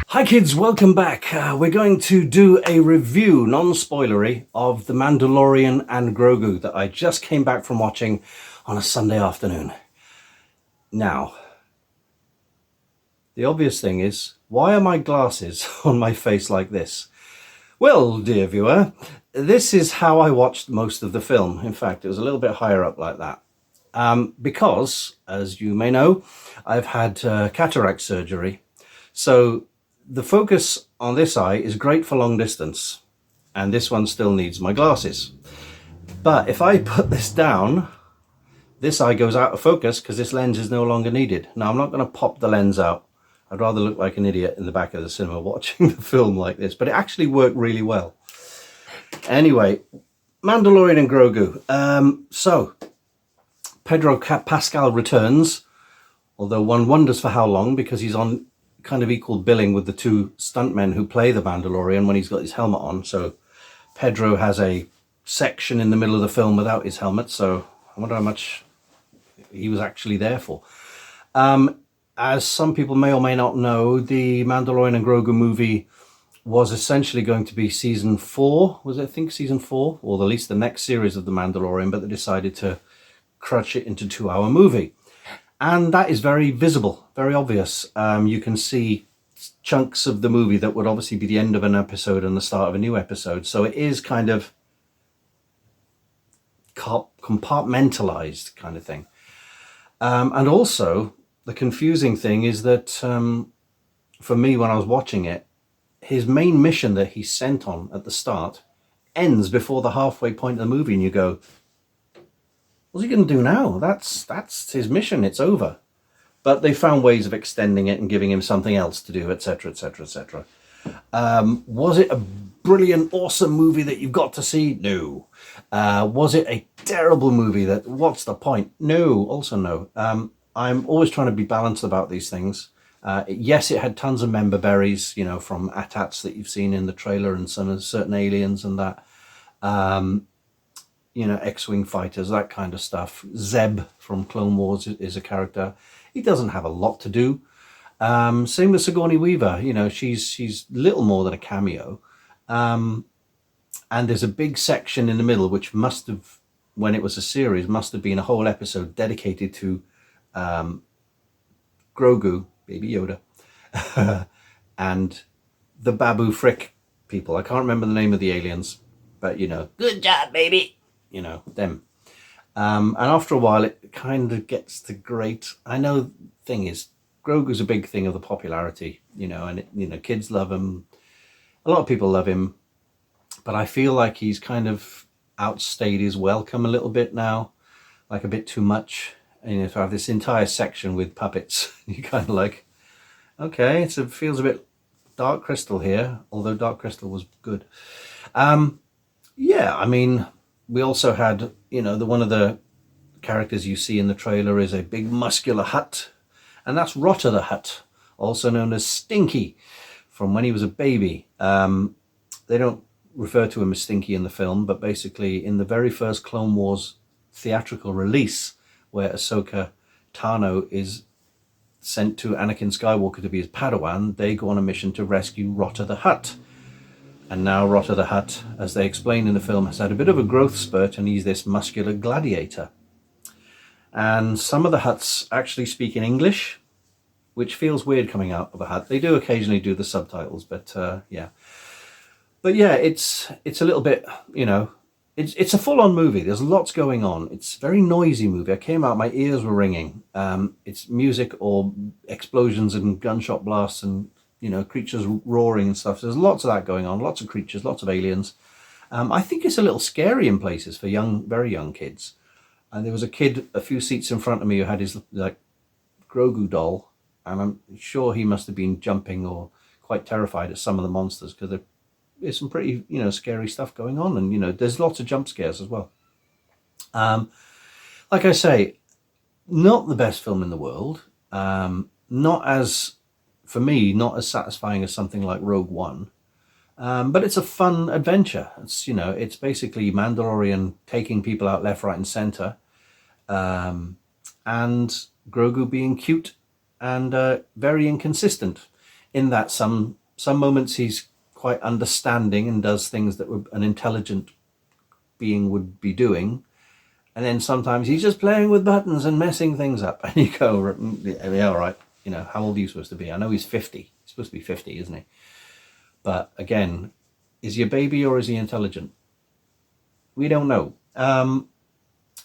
Hi kids, welcome back. We're going to do a review, non-spoilery, of The Mandalorian and Grogu that I just came back from watching on a Sunday afternoon. Now, the obvious thing is, why are my glasses on my face like this? Well, dear viewer, this is how I watched most of the film. In fact, it was a little bit higher up like that. Because, as you may know, I've had cataract surgery. So the focus on this eye is great for long distance, and this one still needs my glasses. But if I put this down, this eye goes out of focus because this lens is no longer needed. Now, I'm not going to pop the lens out. I'd rather look like an idiot in the back of the cinema watching the film like this, but it actually worked really well. Anyway, Mandalorian and Grogu. So, Pedro Pascal returns, although one wonders for how long, because he's on kind of equal billing with the two stuntmen who play the Mandalorian when he's got his helmet on. So Pedro has a section in the middle of the film without his helmet, so I wonder how much he was actually there for. As some people may or may not know, the Mandalorian and Grogu movie was essentially going to be season 4, was it? I think season 4, or at least the next series of the Mandalorian, but they decided to crunch it into a 2-hour movie. And that is very visible, very obvious. You can see chunks of the movie that would obviously be the end of an episode and the start of a new episode. So it is kind of compartmentalized kind of thing. And also, the confusing thing is that, for me, when I was watching it, his main mission that he's sent on at the start ends before the halfway point of the movie, and you go, what's he going to do now? That's his mission. It's over. But they found ways of extending it and giving him something else to do, etc., etc., etc. Was it a brilliant, awesome movie that you've got to see? No. Was it a terrible movie that, what's the point? No, also no. I'm always trying to be balanced about these things. Yes, it had tons of member berries, you know, from AT-ATs that you've seen in the trailer and some certain aliens and that. You know, X-Wing fighters, that kind of stuff. Zeb from Clone Wars is a character. He doesn't have a lot to do. Same with Sigourney Weaver. You know, she's little more than a cameo. And there's a big section in the middle, which must have, when it was a series, must have been a whole episode dedicated to Grogu, Baby Yoda, and the Babu Frick people. I can't remember the name of the aliens, but you know, good job, baby. You know, them. And after a while, it kind of gets to grate. I know the thing is, Grogu's a big thing of the popularity, you know, and, you know, kids love him. A lot of people love him. But I feel like he's kind of outstayed his welcome a little bit now, like a bit too much. And if I have this entire section with puppets, you kind of like, okay, so it feels a bit Dark Crystal here, although Dark Crystal was good. Yeah, I mean, we also had, you know, one of the characters you see in the trailer is a big muscular Hutt, and that's Rotter the Hutt, also known as Stinky, from when he was a baby. They don't refer to him as Stinky in the film, but basically in the very first Clone Wars theatrical release, where Ahsoka Tano is sent to Anakin Skywalker to be his Padawan, they go on a mission to rescue Rotter the Hutt. And now Rotter the Hutt, as they explain in the film, has had a bit of a growth spurt, and he's this muscular gladiator. And some of the Hutts actually speak in English, which feels weird coming out of a Hutt. They do occasionally do the subtitles, but yeah. But yeah, it's a little bit, you know, it's a full-on movie. There's lots going on. It's a very noisy movie. I came out, my ears were ringing. It's music or explosions and gunshot blasts and, you know, creatures roaring and stuff. So there's lots of that going on, lots of creatures, lots of aliens. I think it's a little scary in places for young, very young kids. And there was a kid a few seats in front of me who had his like Grogu doll, and I'm sure he must have been jumping or quite terrified at some of the monsters, because there's some pretty, you know, scary stuff going on, and, you know, there's lots of jump scares as well. Like I say, not the best film in the world. Not as, for me, not as satisfying as something like Rogue One. But it's a fun adventure. It's, you know, it's basically Mandalorian taking people out left, right, and center, and Grogu being cute and very inconsistent. In that some moments he's quite understanding and does things that an intelligent being would be doing, and then sometimes he's just playing with buttons and messing things up. And you go, yeah, all right, you know, how old are you supposed to be? I know he's 50. He's supposed to be 50, isn't he? But again, is he a baby or is he intelligent? We don't know.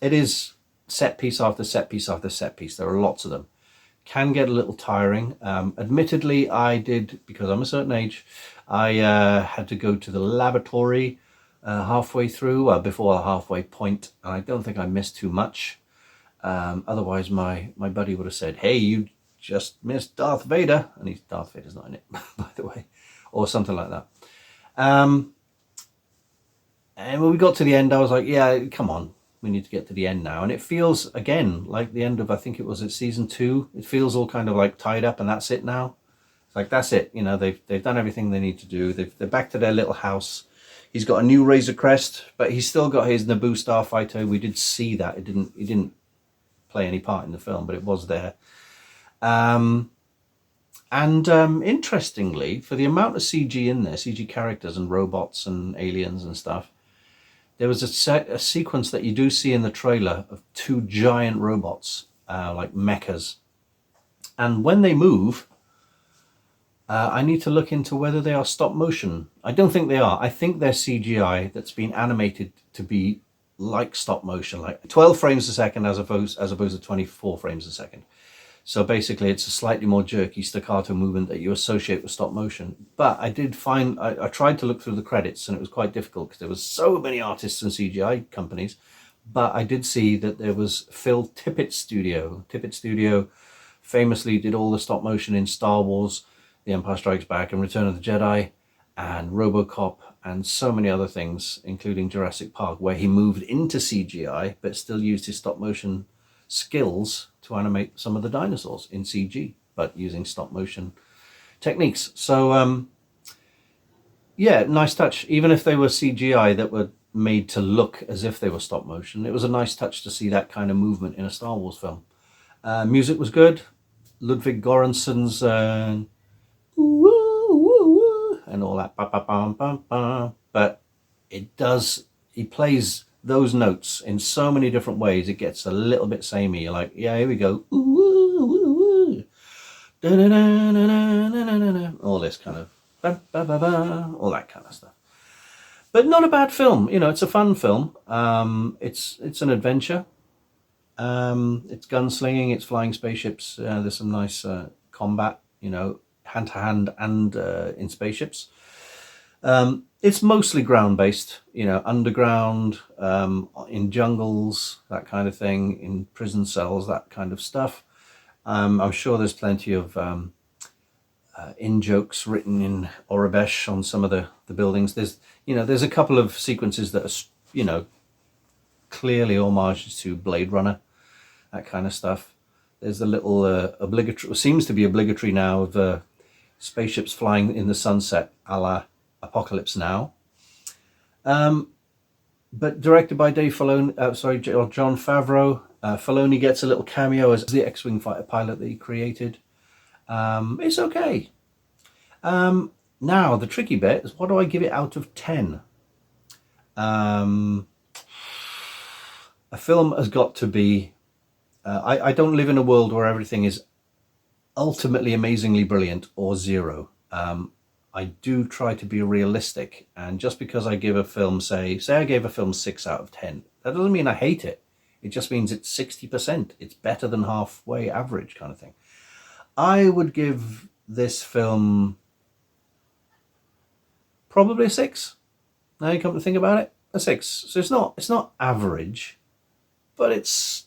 It is set piece after set piece after set piece. There are lots of them. Can get a little tiring. Admittedly, I did, because I'm a certain age, I had to go to the lavatory halfway through, before the halfway point, and I don't think I missed too much. Otherwise, my buddy would have said, hey, you just missed Darth Vader. And Darth Vader's not in it, by the way, or something like that. And when we got to the end, I was like, yeah, come on, we need to get to the end now. And it feels, again, like the end of, I think it was at season 2. It feels all kind of like tied up and that's it now. It's like, that's it. You know, they've done everything they need to do. They're back to their little house. He's got a new Razor Crest, but he's still got his Naboo starfighter. We did see that. He didn't play any part in the film, but it was there. Interestingly, for the amount of CG in there, CG characters and robots and aliens and stuff, there was a sequence that you do see in the trailer of 2 giant robots, like mechas. And when they move, I need to look into whether they are stop motion. I don't think they are. I think they're CGI that's been animated to be like stop motion, like 12 frames a second as opposed to 24 frames a second. So basically it's a slightly more jerky staccato movement that you associate with stop motion. But I did find, I tried to look through the credits and it was quite difficult because there was so many artists and CGI companies. But I did see that there was Phil Tippett's studio. Tippett Studio famously did all the stop motion in Star Wars, The Empire Strikes Back and Return of the Jedi and RoboCop and so many other things, including Jurassic Park, where he moved into CGI but still used his stop motion skills to animate some of the dinosaurs in CG, but using stop motion techniques. So yeah, nice touch. Even if they were CGI that were made to look as if they were stop motion, it was a nice touch to see that kind of movement in a Star Wars film. Music was good. Ludwig Göransson's and all that, but he plays those notes in so many different ways, it gets a little bit samey. You're like, yeah, here we go. All this kind of, all that kind of stuff. But not a bad film. You know, it's a fun film. It's an adventure. It's gunslinging, it's flying spaceships. There's some nice combat, you know, hand-to-hand and in spaceships. It's mostly ground-based, you know, underground, in jungles, that kind of thing, in prison cells, that kind of stuff. I'm sure there's plenty of in-jokes written in Aurebesh on some of the buildings. There's a couple of sequences that are, you know, clearly homages to Blade Runner, that kind of stuff. There's the little obligatory, seems to be obligatory now, of spaceships flying in the sunset, a la Apocalypse Now. But directed by John Favreau. Filoni gets a little cameo as the X-Wing fighter pilot that he created. It's okay. Now, the tricky bit is, what do I give it out of 10? A film has got to be... I don't live in a world where everything is ultimately amazingly brilliant or 0. I do try to be realistic, and just because I give a film, say I gave a film 6 out of 10, that doesn't mean I hate it. It just means it's 60%. It's better than halfway average kind of thing. I would give this film probably a 6. Now you come to think about it, a 6. So it's not average, but it's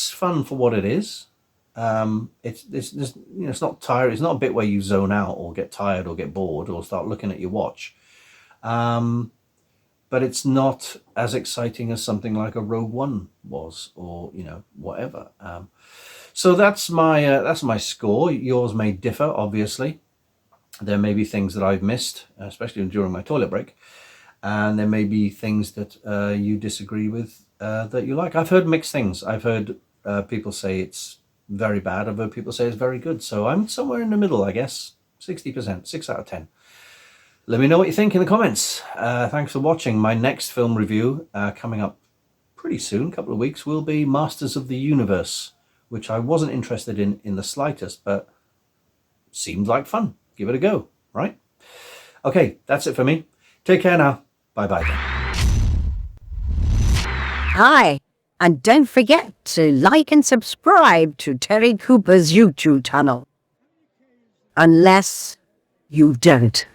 fun for what it is. It's not tired. It's not a bit where you zone out or get tired or get bored or start looking at your watch. But it's not as exciting as something like a Rogue One was, or, you know, whatever. So that's my score. Yours may differ, obviously. There may be things that I've missed, especially during my toilet break, and there may be things that you disagree with that you like. I've heard mixed things. I've heard people say it's very bad. I've heard people say it's very good. So I'm somewhere in the middle, I guess. 60%, 6 out of 10. Let me know what you think in the comments. Thanks for watching. My next film review coming up pretty soon, a couple of weeks, will be Masters of the Universe, which I wasn't interested in the slightest, but seemed like fun. Give it a go, right? Okay, that's it for me. Take care now. Bye-bye then. Hi, and don't forget to like and subscribe to Terry Cooper's YouTube channel. Unless you don't.